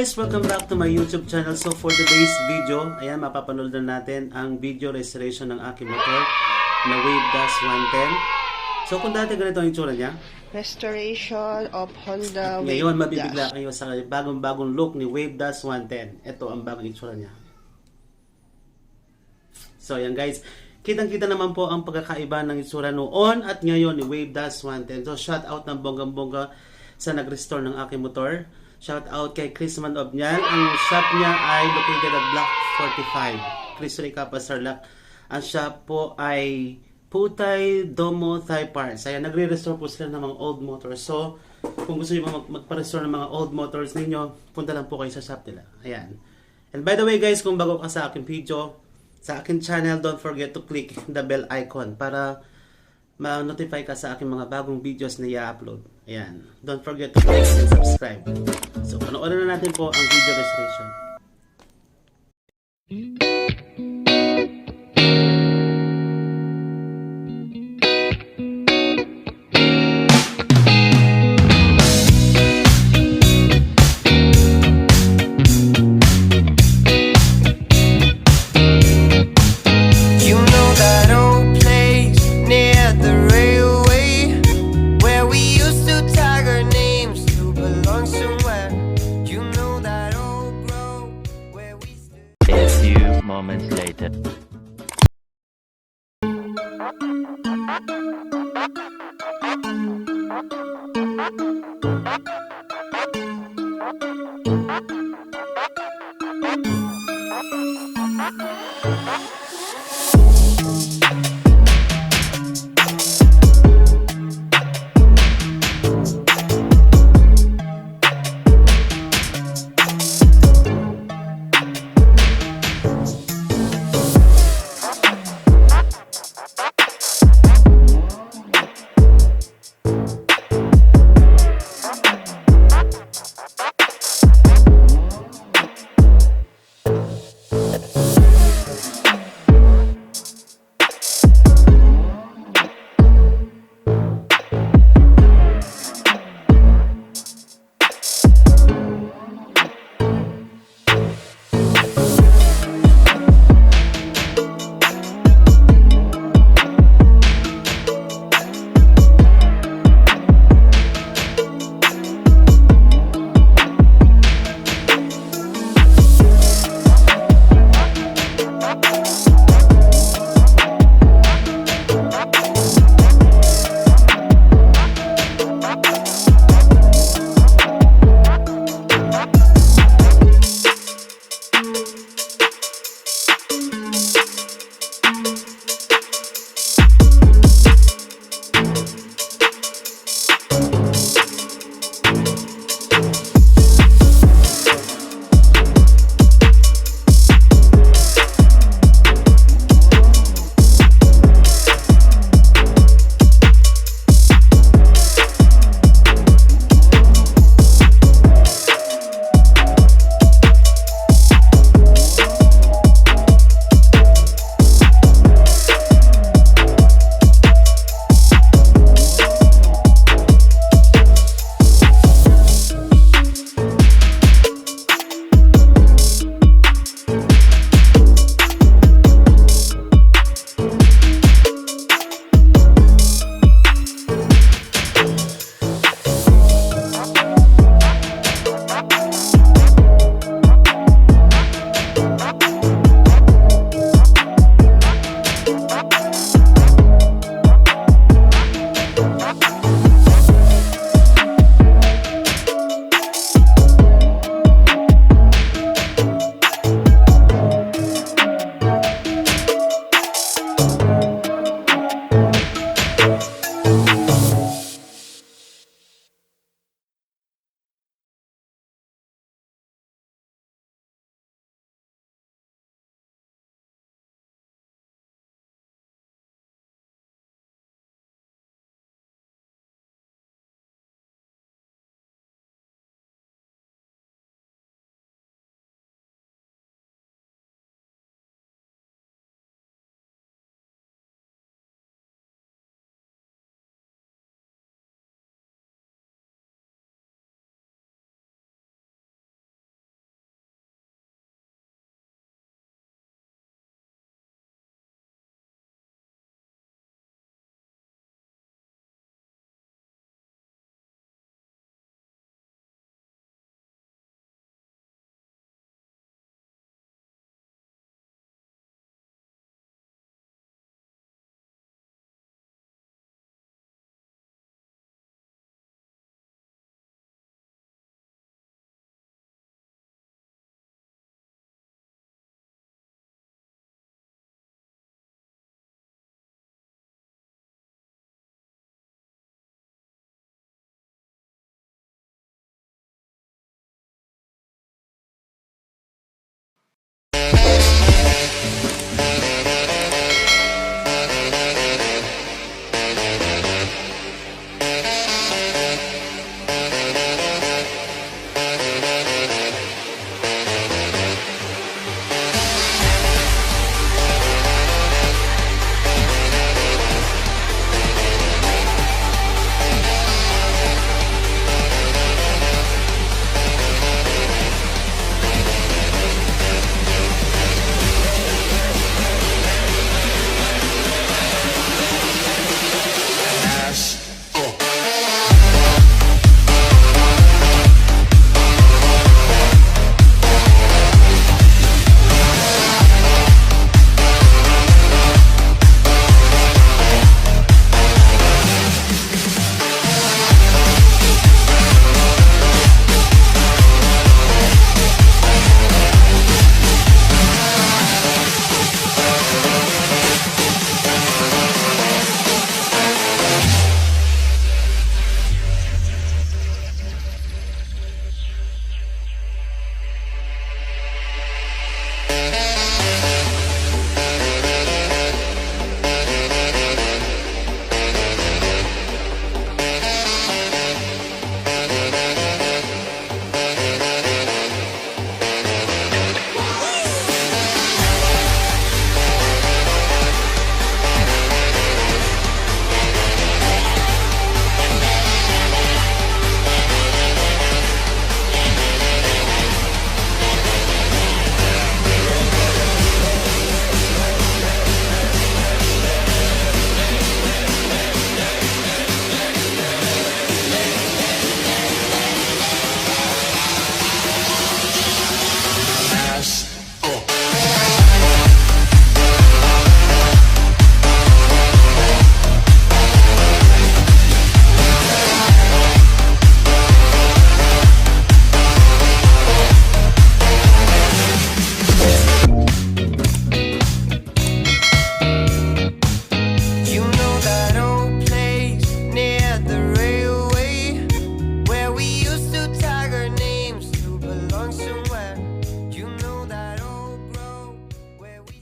guys! Welcome back to my YouTube channel. So for today's video, ayan, mapapanood na natin ang video restoration ng aking motor na Wave Dash 110. So kung dati ganito ang itsura niya, restoration of Honda Wave ngayon mabibigla Dash. kayo sa bagong look ni Wave Dash 110. Ito ang bagong itsura niya. So ayan guys, kitang-kita naman po ang pagkakaiba ng itsura noon at ngayon ni Wave Dash 110. So shout out ng bonggang-bongga sa nag-restore ng aking motor. Shout out kay Cristo of niyan. Ang shop niya ay located at Block 45, Cristo, Capas, Tarlac. Ang shop po ay PUTHAIDOMO Thai Parts. Ayan, nagre-restore po sila ng mga old motors. So, kung gusto niyo magpa-restore ng mga old motors ninyo, punta lang po kayo sa shop nila. Ayan. And by the way guys, kung bago ka sa aking video, sa aking channel, don't forget to click the bell icon para ma-notify ka sa aking mga bagong videos na i-upload. Ayan. Don't forget to click and subscribe. So, panoorin na natin po ang video restoration. Moments later.